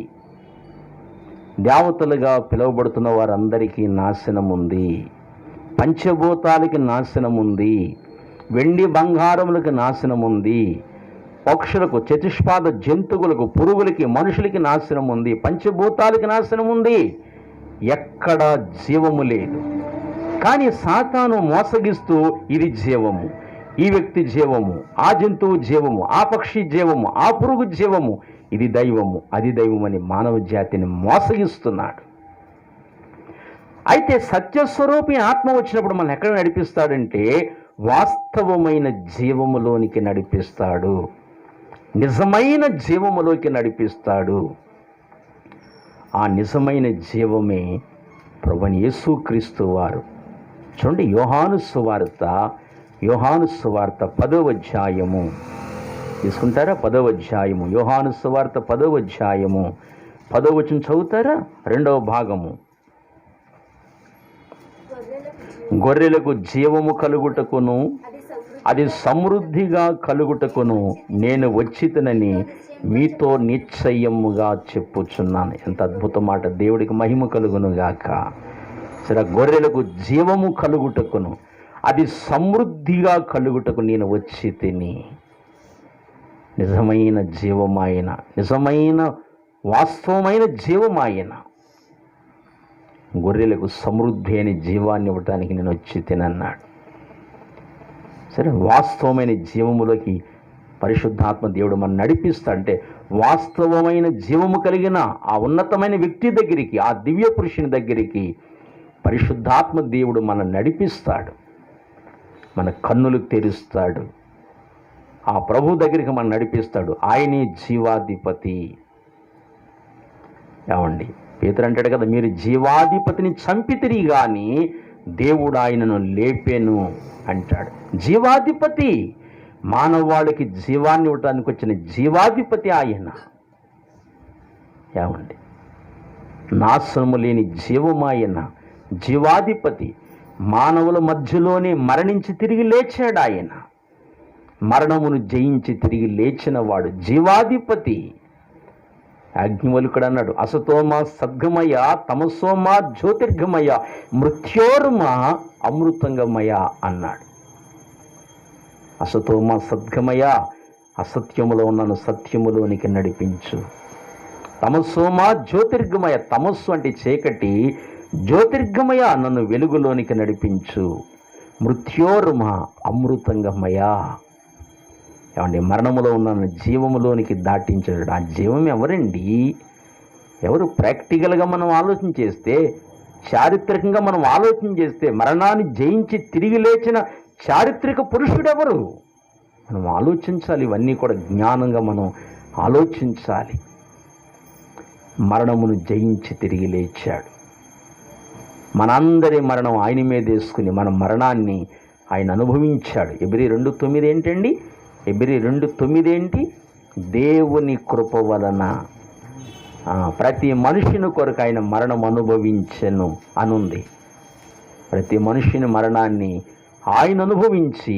దేవతలుగా పిలువబడుతున్న వారందరికీ నాశనం ఉంది. పంచభూతాలకి నాశనం ఉంది. వెండి బంగారములకు నాశనం ఉంది. పక్షులకు, చతుష్పాద జంతువులకు, పురుగులకి, మనుషులకి నాశనం ఉంది. పంచభూతాలకి నాశనం ఉంది. ఎక్కడ జీవము లేదు. కానీ సాతాను మోసగిస్తూ ఇది జీవము, ఈ వ్యక్తి జీవము, ఆ జంతువు జీవము, ఆ పక్షి జీవము, ఆ పురుగు జీవము, ఇది దైవము, అది దైవమని మానవ జాతిని మోసగిస్తున్నాడు. అయితే సత్యస్వరూపి ఆత్మ వచ్చినప్పుడు మనం ఎక్కడ నడిపిస్తాడంటే వాస్తవమైన జీవములోనికి నడిపిస్తాడు, నిజమైన జీవములోకి నడిపిస్తాడు. ఆ నిజమైన జీవమే ప్రభువైన యేసుక్రీస్తు వారు. చూడండి, యోహాను సువార్త 10వ అధ్యాయము తీసుకుంటారా? 10వ అధ్యాయము, యోహాను సువార్త 10వ అధ్యాయము 10వ వచనం చదువుతారా? 2వ భాగము. గొర్రెలకు జీవము కలుగుటకును అది సమృద్ధిగా కలుగుటకును నేను వచ్చితనని మీతో నిశ్చయముగా చెప్పుచున్నాను. ఎంత అద్భుత మాట! దేవుడికి మహిమ కలుగును గాక. సరే, గొర్రెలకు జీవము కలుగుటకును అది సమృద్ధిగా కలుగుటకు నేను వచ్చి తిని. నిజమైన జీవమాయన, నిజమైన వాస్తవమైన జీవమాయన. గొర్రెలకు సమృద్ధి అయిన జీవాన్ని ఇవ్వటానికి నేను వచ్చి తినన్నాడు. సరే, వాస్తవమైన జీవములోకి పరిశుద్ధాత్మ దేవుడు మనం నడిపిస్తాడంటే వాస్తవమైన జీవము కలిగిన ఆ ఉన్నతమైన వ్యక్తి దగ్గరికి, ఆ దివ్య పురుషుని దగ్గరికి పరిశుద్ధాత్మ దేవుడు మనం నడిపిస్తాడు, మన కన్నులు తెరుస్తాడు, ఆ ప్రభు దగ్గరికి మనం నడిపిస్తాడు. ఆయనే జీవాధిపతి. ఏమండి, పేతురు అంటాడు కదా, మీరు జీవాధిపతిని చంపితిరి కానీ దేవుడు ఆయనను లేపెను అంటాడు. జీవాధిపతి, మానవాళికి జీవాన్ని ఇవ్వటానికి వచ్చిన జీవాధిపతి ఆయన. ఏమండి, నాశనము లేని జీవమాయన, జీవాధిపతి. మానవుల మధ్యలోనే మరణించి తిరిగి లేచాడు ఆయన. మరణమును జయించి తిరిగి లేచిన వాడు జీవాధిపతి. యాజ్ఞవల్కుడు అన్నాడు, అసతోమా సద్గమయ, తమసోమా జ్యోతిర్గమయ, మృత్యోర్మా అమృతంగమయ అన్నాడు. అసతోమా సద్గమయ, అసత్యములో ఉన్నను సత్యములోనికి నడిపించు. తమసోమా జ్యోతిర్గమయ, తమస్సు అంటే చీకటి, జ్యోతిర్గమయ నన్ను వెలుగులోనికి నడిపించు. మృత్యోర్మా అమృతంగమయ. ఏమండి, మరణములో ఉన్న జీవములోనికి దాటించాడు. ఆ జీవం ఎవరండి? ఎవరు? ప్రాక్టికల్గా మనం ఆలోచన చేస్తే, చారిత్రకంగా మనం ఆలోచన చేస్తే, మరణాన్ని జయించి తిరిగి లేచిన చారిత్రక పురుషుడు ఎవరు? మనం ఆలోచించాలి. ఇవన్నీ కూడా జ్ఞానంగా మనం ఆలోచించాలి. మరణమును జయించి తిరిగి లేచాడు. మనందరి మరణం ఆయన మీద వేసుకుని మన మరణాన్ని ఆయన అనుభవించాడు. ఎబ్రీ 2:9 ఏంటండి? ఎబ్రీ 2:9 ఏంటి? దేవుని కృప వలన ప్రతి మనుషుని కొరకు ఆయన మరణం అనుభవించెను అనుంది. ప్రతి మనుషుని మరణాన్ని ఆయన అనుభవించి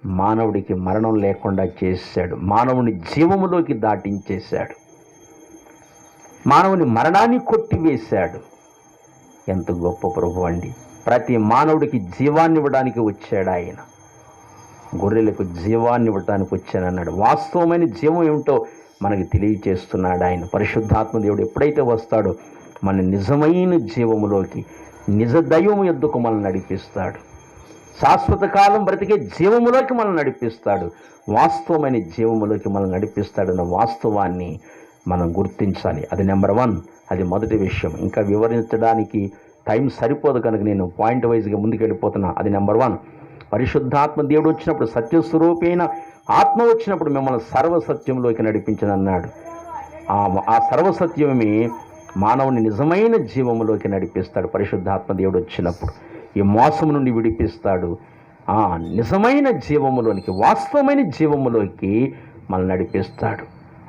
మానవుడికి మరణం లేకుండా చేశాడు. మానవుని జీవములోకి దాటించేశాడు. మానవుని మరణాన్ని కొట్టివేశాడు. ఎంత గొప్ప ప్రభు అండి. ప్రతి మానవుడికి జీవాన్ని ఇవ్వడానికి వచ్చాడు ఆయన. గొర్రెలకు జీవాన్ని ఇవ్వడానికి వచ్చానన్నాడు. వాస్తవమైన జీవం ఏమిటో మనకి తెలియచేస్తున్నాడు ఆయన. పరిశుద్ధాత్మ దేవుడు ఎప్పుడైతే వస్తాడో మన నిజమైన జీవములోకి, నిజ దైవము యొద్దకు మనల్ని నడిపిస్తాడు. శాశ్వత కాలం బ్రతికే జీవములోకి మనల్ని నడిపిస్తాడు. వాస్తవమైన జీవములోకి మనల్ని నడిపిస్తాడన్న వాస్తవాన్ని మనం గుర్తించాలి. అది నెంబర్ 1. అది మొదటి విషయం. ఇంకా వివరించడానికి టైం సరిపోదు కనుక నేను పాయింట్ వైజ్గా ముందుకు వెళ్ళిపోతున్నా. అది నెంబర్ 1. పరిశుద్ధాత్మ దేవుడు వచ్చినప్పుడు, సత్యస్వరూపైన ఆత్మ వచ్చినప్పుడు మిమ్మల్ని సర్వసత్యంలోకి నడిపించనన్నాడు. ఆ సర్వసత్యమే మానవుని నిజమైన జీవములోకి నడిపిస్తాడు. పరిశుద్ధాత్మ దేవుడు వచ్చినప్పుడు ఈ మోసం నుండి విడిపిస్తాడు. నిజమైన జీవములోనికి, వాస్తవమైన జీవములోకి మనల్ని నడిపిస్తాడు.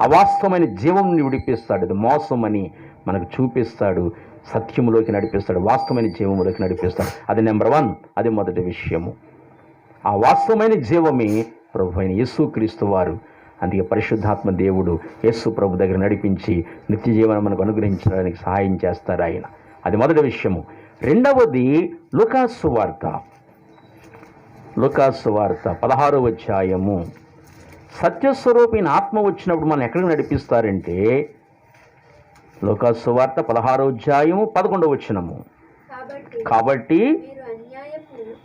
అవాస్తవమైన జీవం నుండి విడిపిస్తాడు. ఇది మోసం అని మనకు చూపిస్తాడు. సత్యములోకి నడిపిస్తాడు. వాస్తవమైన జీవములోకి నడిపిస్తాడు. అది నెంబర్ 1. అది మొదటి విషయము. ఆ వాస్తవమైన జీవమే ప్రభు అయిన యేసుక్రీస్తు వారు. అందుకే పరిశుద్ధాత్మ దేవుడు యేసు ప్రభు దగ్గర నడిపించి నిత్య జీవనం మనకు అనుగ్రహించడానికి సహాయం చేస్తారు ఆయన. అది మొదటి విషయము. రెండవది లూకాసు వార్త 16వ అధ్యాయము. సత్యస్వరూపైన ఆత్మ వచ్చినప్పుడు మనం ఎక్కడికి నడిపిస్తారంటే లూకాసు వార్త 16వ అధ్యాయము 11వ వచనము. కాబట్టి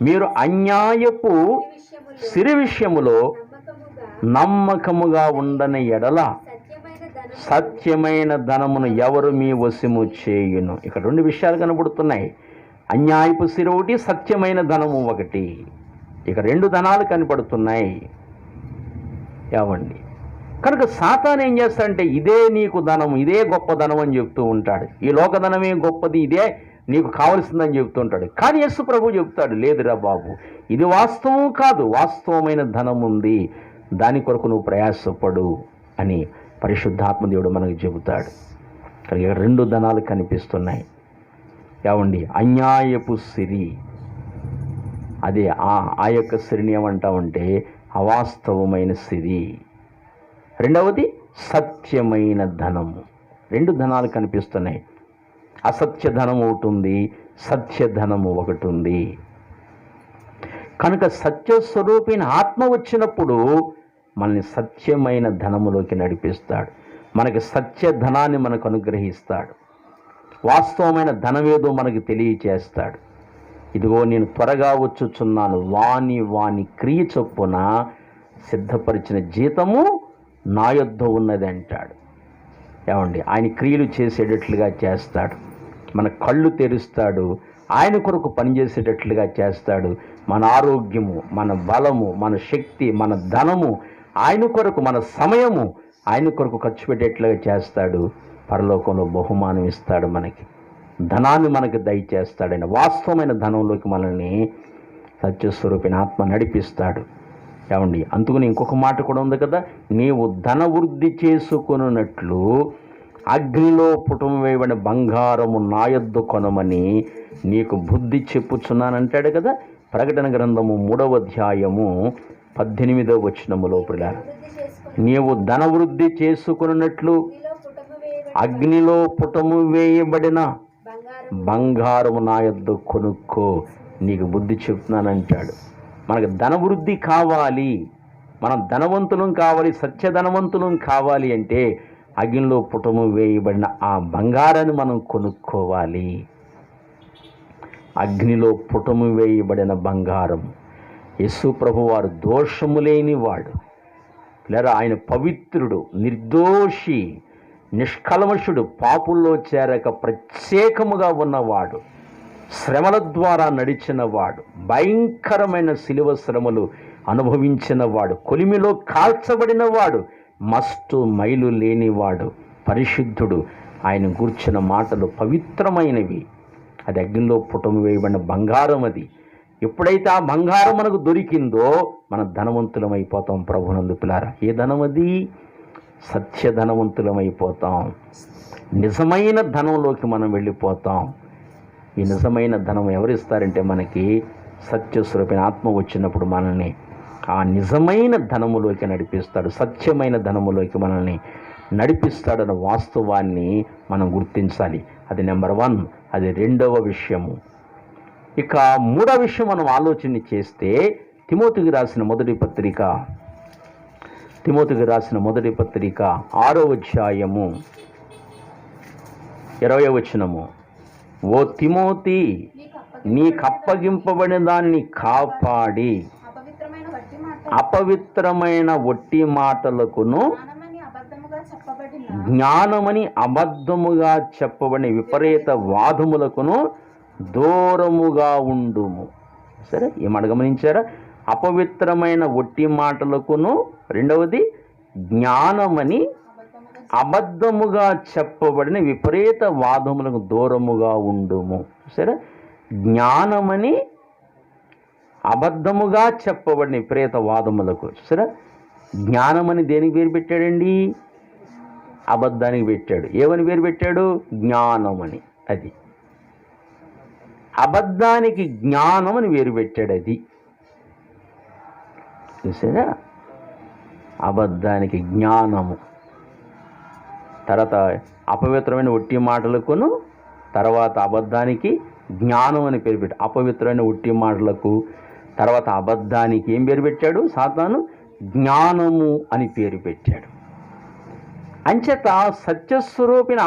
మీరు అన్యాయపు సిరి విషయములో నమ్మకముగా ఉండని ఎడల సత్యమైన ధనమును ఎవరు మీ వశము చేయును. ఇక్కడ 2 విషయాలు కనబడుతున్నాయి. అన్యాయపు సిరి ఒకటి, సత్యమైన ధనము ఒకటి. ఇక 2 ధనాలు కనపడుతున్నాయి. ఏవండి, కనుక సాతాను ఏం చేస్తాడంటే ఇదే నీకు ధనము, ఇదే గొప్ప ధనం అని చెప్తూ ఉంటాడు. ఈ లోకధనమే గొప్పది, ఇదే నీకు కావలసిందని చెప్తుంటాడు. కానీ యేసు ప్రభు చెప్తాడు, లేదురా బాబు, ఇది వాస్తవం కాదు, వాస్తవమైన ధనం ఉంది, దాని కొరకు నువ్వు ప్రయాసపడు అని పరిశుద్ధాత్మదేవుడు మనకు చెబుతాడు. కనుక 2 ధనాలు కనిపిస్తున్నాయి. ఏమండి, అన్యాయపు సిరి, అదే ఆ యొక్క సిరిని ఏమంటామంటే అవాస్తవమైన సిరి. రెండవది సత్యమైన ధనము. 2 ధనాలు కనిపిస్తున్నాయి. అసత్య ధనం ఒకటి ఉంది, సత్య ధనము ఒకటి ఉంది. కనుక సత్యస్వరూపైన ఆత్మ వచ్చినప్పుడు మనల్ని సత్యమైన ధనములోకి నడిపిస్తాడు. మనకి సత్య ధనాన్ని మనకు అనుగ్రహిస్తాడు. వాస్తవమైన ధనమేదో మనకి తెలియచేస్తాడు. ఇదిగో నేను త్వరగా వచ్చుచున్నాను, వాని క్రియ చొప్పున సిద్ధపరిచిన జీతము నా యొద్ద ఉన్నది అంటాడు. ఏమండి, ఆయన క్రియలు చేసేటట్లుగా చేస్తాడు. మన కళ్ళు తెరుస్తాడు. ఆయన కొరకు పనిచేసేటట్లుగా చేస్తాడు. మన ఆరోగ్యము, మన బలము, మన శక్తి, మన ధనము ఆయన కొరకు, మన సమయము ఆయన కొరకు ఖర్చు పెట్టేట్లుగా చేస్తాడు. పరలోకంలో బహుమానం ఇస్తాడు. మనకి ధనాన్ని మనకి దయచేస్తాడని వాస్తవమైన ధనంలోకి మనల్ని సత్యస్వరూపైన ఆత్మ నడిపిస్తాడు. ఏమండి, అందుకని ఇంకొక మాట కూడా ఉంది కదా, నీవు ధన వృద్ధి చేసుకొనున్నట్లు అగ్నిలో పుటము వేయబడిన బంగారము నా యొద్ద కొనమని నీకు బుద్ధి చెప్పుచున్నానంటాడు కదా. ప్రకటన గ్రంథము 3వ అధ్యాయము 18వ వచనములో ప్రియులారా, నీవు ధన వృద్ధి చేసుకున్నట్లు అగ్నిలో పుటము వేయబడిన బంగారము నా యొద్ద కొనుక్కో, నీకు బుద్ధి చెప్తున్నానంటాడు. మనకు ధనవృద్ధి కావాలి, మనం ధనవంతులం కావాలి, సత్యధనవంతులం కావాలి అంటే అగ్నిలో పుటము వేయబడిన ఆ బంగారాన్ని మనం కొనుక్కోవాలి. అగ్నిలో పుటము వేయబడిన బంగారం. యేసు ప్రభు వారు దోషము లేనివాడు, లేదా ఆయన పవిత్రుడు, నిర్దోషి, నిష్కల్మషుడు, పాపుల్లో చేరక ప్రత్యేకముగా ఉన్నవాడు, శ్రమల ద్వారా నడిచినవాడు, భయంకరమైన శిలువ శ్రమలు అనుభవించినవాడు, కొలిమిలో కాల్చబడినవాడు, మస్టు మైలు లేనివాడు, పరిశుద్ధుడు. ఆయన గూర్చిన మాటలు పవిత్రమైనవి. అది అగ్నిలో పుటము వేయబడిన బంగారం. అది ఎప్పుడైతే ఆ బంగారం మనకు దొరికిందో మన ధనవంతులమైపోతాం ప్రభునందు పిల్లారా. ఏ ధనం అది? సత్య ధనవంతులమైపోతాం. నిజమైన ధనంలోకి మనం వెళ్ళిపోతాం. ఈ నిజమైన ధనం ఎవరిస్తారంటే మనకి సత్యస్వరూపైన ఆత్మ వచ్చినప్పుడు మనల్ని ఆ నిజమైన ధనములోకి నడిపిస్తాడు, సత్యమైన ధనములోకి మనల్ని నడిపిస్తాడన్న వాస్తవాన్ని మనం గుర్తించాలి. అది నెంబర్ 1. అది రెండవ విషయము. ఇక మూడవ విషయం మనం ఆలోచన చేస్తే తిమోతికి రాసిన మొదటి పత్రిక 6వ అధ్యాయము 20వ వచనము. ఓ తిమోతి, నీకప్పగింపబడిన దాన్ని కాపాడి అపవిత్రమైన వట్టి మాటలకును జ్ఞానమని అబద్ధముగా చెప్పబడిన విపరీత వాదములకును దూరముగా ఉండుము. సరే, ఏమని గమనించారా? అపవిత్రమైన వట్టి మాటలకును, రెండవది జ్ఞానమని అబద్ధముగా చెప్పబడిన విపరీత వాదములకు దూరముగా ఉండుము. సరే, జ్ఞానమని అబద్ధముగా చెప్పబడిన విపరీత వాదములకు. సరే, జ్ఞానమని దేనికి పేరు పెట్టాడండి? అబద్ధానికి పెట్టాడు. ఏమని పేరు పెట్టాడు? జ్ఞానమని. అది అబద్ధానికి జ్ఞానం అని పేరు పెట్టాడు. అది చూసారా? అబద్ధానికి జ్ఞానము. తర్వాత అపవిత్రమైన ఒట్టి మాటలకును, తర్వాత అబద్ధానికి జ్ఞానం అని పేరు పెట్టాడు. అపవిత్రమైన ఒట్టి మాటలకు, తర్వాత అబద్ధానికి ఏం పేరు పెట్టాడు? సాతాను జ్ఞానము అని పేరు పెట్టాడు. అంచేత సత్యస్వరూపిన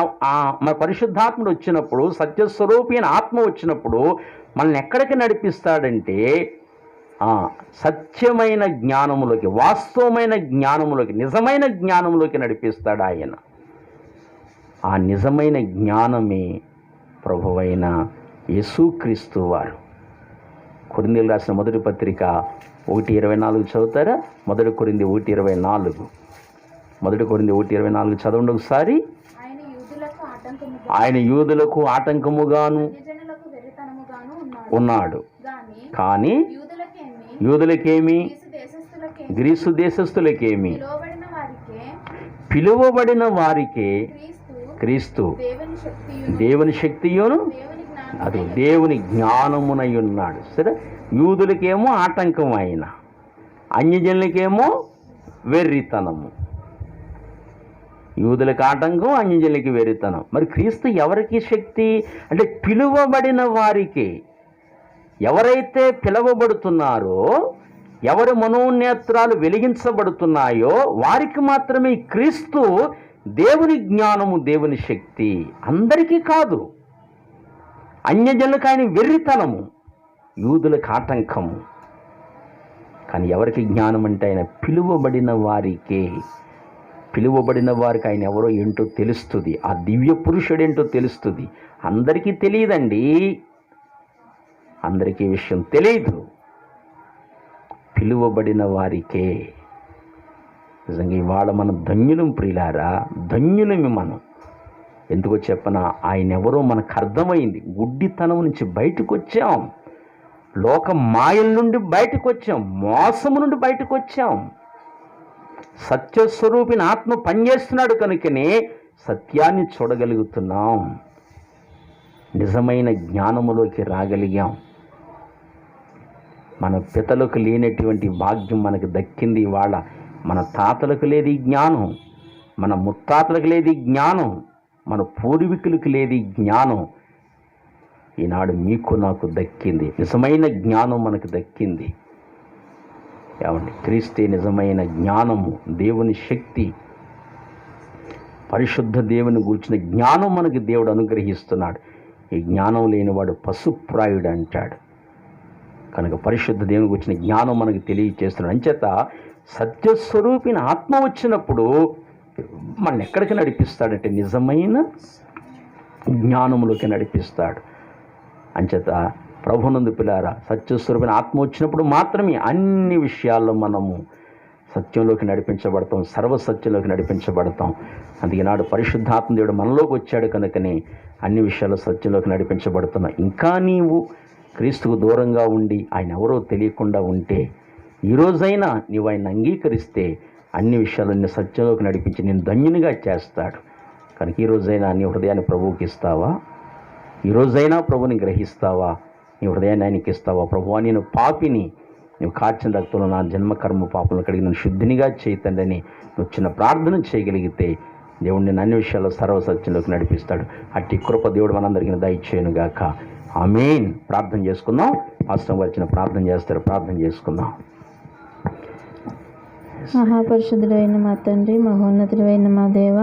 మన పరిశుద్ధాత్ముడు వచ్చినప్పుడు, సత్యస్వరూపిన ఆత్మ వచ్చినప్పుడు మనల్ని ఎక్కడికి నడిపిస్తాడంటే సత్యమైన జ్ఞానములోకి, వాస్తవమైన జ్ఞానములోకి, నిజమైన జ్ఞానములోకి నడిపిస్తాడు ఆయన. ఆ నిజమైన జ్ఞానమే ప్రభువైన యేసుక్రీస్తు వారు. కొరింథీయులకు రాసిన మొదటి పత్రిక 1:24 చదువుతారా? మొదటి కొరింథీ 1:24. మొదటి కొరింథీ 1:24 చదవండి ఒకసారి. ఆయన యూదులకు ఆటంకముగాను ఉన్నాడు, కానీ యూదులకేమి, గ్రీసు దేశస్థులకేమి, పిలువబడిన వారికే క్రీస్తు దేవుని శక్తియును, అది దేవుని జ్ఞానమునై ఉన్నాడు. సరే, యూదులకేమో ఆటంకం ఆయన, అన్యజనులకేమో వెర్రితనము. యూదులకు ఆటంకం, అన్యజనులకి వెర్రితనం. మరి క్రీస్తు ఎవరికి శక్తి అంటే పిలువబడిన వారికి. ఎవరైతే పిలువబడుతున్నారో, ఎవరి మనోనేత్రాలు వెలిగించబడుతున్నాయో వారికి మాత్రమే క్రీస్తు దేవుని జ్ఞానము, దేవుని శక్తి. అందరికీ కాదు. అన్యజనులకు ఆయన వెర్రితనము, యూదులకు ఆటంకము. కానీ ఎవరికి జ్ఞానం అంటే ఆయన పిలువబడిన వారికే. పిలువబడిన వారికి ఆయన ఎవరో ఏంటో తెలుస్తుంది. ఆ దివ్య పురుషుడేంటో తెలుస్తుంది. అందరికీ తెలియదండి, అందరికీ విషయం తెలియదు. పిలువబడిన వారికే. నిజంగా ఇవాళ మనం ధన్యులం ప్రియులారా, ధన్యులమి మనం. ఎందుకో చెప్పనా? ఆయన ఎవరో మనకు అర్థమైంది. గుడ్డితనం నుంచి బయటకు వచ్చాం, లోక మాయల నుండి బయటకు వచ్చాం, మోసము నుండి బయటకు వచ్చాం. సత్యస్వరూపిన ఆత్మ పనిచేస్తున్నాడు కనుకనే సత్యాన్ని చూడగలుగుతున్నాం, నిజమైన జ్ఞానములోకి రాగలిగాం. మన పితలకు లేనటువంటి భాగ్యం మనకు దక్కింది ఇవాళ. మన తాతలకు లేదు ఈ జ్ఞానం, మన ముత్తాతలకు లేదు ఈ జ్ఞానం, మన పూర్వీకులకు లేదు ఈ జ్ఞానం. ఈనాడు మీకు నాకు దక్కింది, నిజమైన జ్ఞానం మనకు దక్కింది. ఏమండి? క్రీస్తే నిజమైన జ్ఞానము, దేవుని శక్తి, పరిశుద్ధ దేవుని గురించిన జ్ఞానం మనకు దేవుడు అనుగ్రహిస్తున్నాడు. ఈ జ్ఞానం లేనివాడు పశుప్రాయుడు అంటాడు. కనుక పరిశుద్ధ దేవుని గురించిన జ్ఞానం మనకు తెలియచేస్తున్నాడు. అంచేత సత్యస్వరూపిన ఆత్మ వచ్చినప్పుడు మన ఎక్కడికి నడిపిస్తాడంటే నిజమైన జ్ఞానములోకి నడిపిస్తాడు. అంచేత ప్రభునందు పిల్లారా, సత్యస్వరూపిన ఆత్మ వచ్చినప్పుడు మాత్రమే అన్ని విషయాల్లో మనము సత్యంలోకి నడిపించబడతాం, సర్వసత్యంలోకి నడిపించబడతాం. అందుకే నాడు పరిశుద్ధాత్మ దేవుడు మనలోకి వచ్చాడు కనుకనే అన్ని విషయాల్లో సత్యంలోకి నడిపించబడుతున్నాం. ఇంకా నీవు క్రీస్తుకు దూరంగా ఉండి ఆయన ఎవరో తెలియకుండా ఉంటే, ఈరోజైనా నీవు ఆయన అంగీకరిస్తే అన్ని విషయాలన్నీ సత్యంలోకి నడిపించి నేను ధన్యునిగా చేస్తాడు. కనుక ఈరోజైనా నీ హృదయాన్ని ప్రభువుకి ఇస్తావా? ఈరోజైనా ప్రభుని గ్రహిస్తావా? నీ హృదయాన్ని ఆయనకి ఇస్తావా? ప్రభువా, నేను పాపిని, నువ్వు కార్చిన రక్తంలో నా జన్మ కర్మ పాపలను కడిగి నన్ను శుద్ధినిగా చేయి తండ్రి అని నువ్వు చిన్న ప్రార్థన చేయగలిగితే దేవుడు నేను అన్ని విషయాల్లో సర్వసత్యంలోకి నడిపిస్తాడు. అట్టి కృప దేవుడు మనందరికీ దయచేయను గాక. ఆమేన్. ప్రార్థన చేసుకుందాం. పాస్టర్ గారు చిన్న ప్రార్థన చేస్తారు. ప్రార్థన చేసుకుందాం. మహాపరిశుద్ధుడైన మా తండ్రి, మహోన్నతుడైన మా దేవ,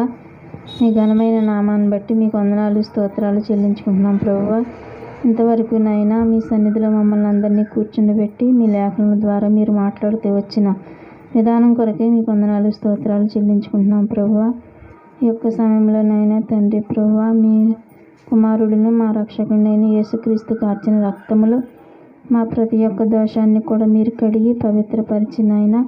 మీ ఘనమైన నామాన్ని బట్టి మీకు వందనాలు స్తోత్రాలు చెల్లించుకుంటున్నాం ప్రభువా. ఇంతవరకు నైనా మీ సన్నిధిలో మమ్మల్ని అందరినీ కూర్చుండబెట్టి మీ లేఖనల ద్వారా మీరు మాట్లాడుతూ వచ్చిన విధానం కొరకే మీకు వందనాలు స్తోత్రాలు చెల్లించుకుంటున్నాం ప్రభువా. ఈ యొక్క సమయంలోనైనా తండ్రి ప్రభువా, మీ కుమారుడును మా రక్షకుడినైన యేసుక్రీస్తు కార్చిన రక్తములు మా ప్రతి ఒక్క దోషాన్ని కూడా మీరు కడిగి పవిత్రపరిచినైనా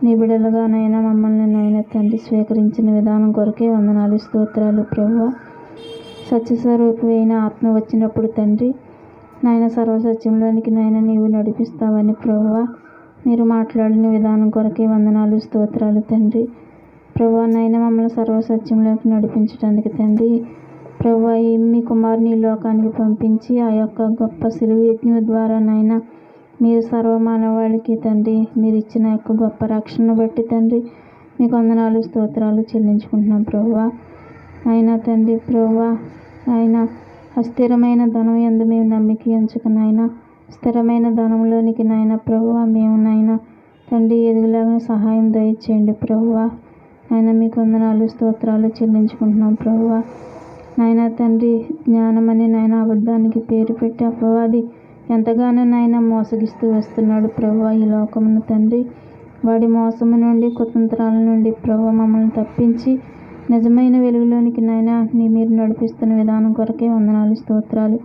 నీ బిడ్డలుగానైనా మమ్మల్ని నైనా తండ్రి స్వీకరించిన విధానం కొరకే వందనాలు స్తోత్రాలు ప్రభువా. సత్యస్వరూపమైన ఆత్మ వచ్చినప్పుడు తండ్రి నాయన సర్వసత్యంలోనికి నాయన నీవు నడిపిస్తావని ప్రభువా మీరు మాట్లాడిన విధానం కొరకే వందనాలు స్తోత్రాలు తండ్రి. ప్రభువా నాయన మమ్మల్ని సర్వసత్యంలోకి నడిపించడానికి తండ్రి ప్రభువా మీ కుమారుని లోకానికి పంపించి ఆ యొక్క గొప్ప సిలువ యజ్ఞం ద్వారా నాయన మీరు సర్వమానవాళికి తండ్రి మీరు ఇచ్చిన యొక్క గొప్ప రక్షణను బట్టి తండ్రి మీకు వందనాలు స్తోత్రాలు చెల్లించుకుంటున్నాం ప్రభువా. అయినా తండ్రి ప్రభువా ఆయన అస్థిరమైన ధనం యందు మేము నమ్మిక ఉంచక నాయన స్థిరమైన ధనంలోనికి నాయన ప్రభువా మేము నాయన తండ్రి ఎదుగులాగా సహాయం దయచేయండి ప్రభువా. ఆయన మీకు వందనాలు స్తోత్రాలు చెల్లించుకుంటున్నాం ప్రభువా. నాయన తండ్రి జ్ఞానమని నాయన అబద్ధానికి పేరు పెట్టి అపవాది ఎంతగానో నాయన మోసగిస్తూ వస్తున్నాడు ప్రభువా ఈ లోకమును తండ్రి. వాడి మోసము నుండి కుతంత్రాల నుండి ప్రభువా మమ్మల్ని తప్పించి నిజమైన వెలుగులోనికి నాయన మీరు నడిపిస్తున్న విధానం కొరకే వందనాలు స్తోత్రాలు.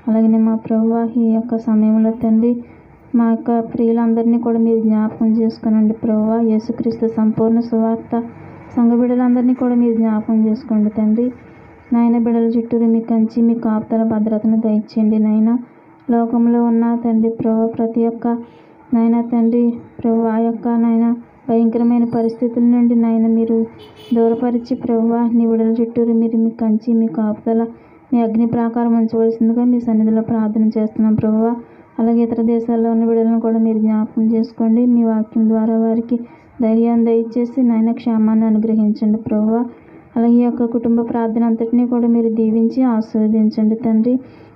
అలాగనే మా ప్రభువా ఈ యొక్క సమయంలో తండ్రి మా యొక్క ప్రియులందరినీ కూడా మీరు జ్ఞాపకం చేసుకునండి ప్రభువా. యేసుక్రీస్తు సంపూర్ణ సువార్త సంఘ బిడ్డలందరినీ కూడా మీరు జ్ఞాపకం చేసుకోండి తండ్రి. నాయన బిడ్డల చుట్టూరు మీ కంచి మీ కాపుదల భద్రతను దయచేయండి నాయన. లోకంలో ఉన్న తండ్రి ప్రభు ప్రతి ఒక్క నాయన తండ్రి ప్రభు ఆ యొక్క నాయన భయంకరమైన పరిస్థితుల నుండి నాయన మీరు దూరపరిచి ప్రభువా నీ బిడ్డల చుట్టూరు మీరు మీ కంచి మీ కాపుదల మీ అగ్ని ప్రాకారం ఉంచవలసిందిగా మీ సన్నిధిలో ప్రార్థన చేస్తున్నాం ప్రభువా. అలాగే ఇతర దేశాల్లో ఉన్న బిడ్డలను కూడా మీరు జ్ఞాపకం చేసుకోండి. మీ వాక్యం ద్వారా వారికి ధైర్యాన్ని దయచేసి నాయన క్షేమాన్ని అనుగ్రహించండి ప్రభువా. అలాగే ఈ యొక్క కుటుంబ ప్రార్థన అంతటినీ కూడా మీరు దీవించి ఆశీర్వదించండి తండ్రి.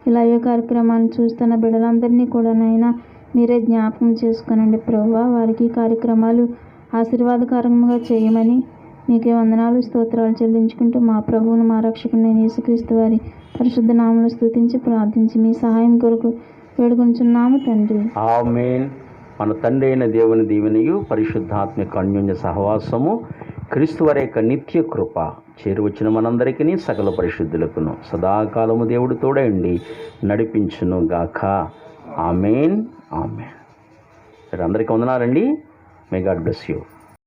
ఇలా ఏ కార్యక్రమాన్ని చూస్తున్న బిడ్డలందరినీ కూడా నాయన మీరే జ్ఞాపకం చేసుకునండి ప్రభువా. వారికి ఈ కార్యక్రమాలు ఆశీర్వాదకరంగా చేయమని మీకే వందనాలు స్తోత్రాలు చెల్లించుకుంటూ మా ప్రభువును మా రక్షకుని యేసుక్రీస్తు వారి పరిశుద్ధ నామములో స్తుతించి ప్రార్థించి మీ సహాయం కొరకు వేడుకొంచున్నాము తండ్రి. ఆమేన్. మన తండ్రి అయిన దేవుని దీవెనయు పరిశుద్ధాత్మిక అన్యోన్య సహవాసము క్రీస్తు వారి యొక్క నిత్య కృప చేరువచ్చిన మనందరికీ సకల పరిశుద్ధులకును సదాకాలము దేవుడు తోడయండి నడిపించును గాక. ఆమేన్. ఆమేన్. అందరికీ వందనాలండి. May God bless you.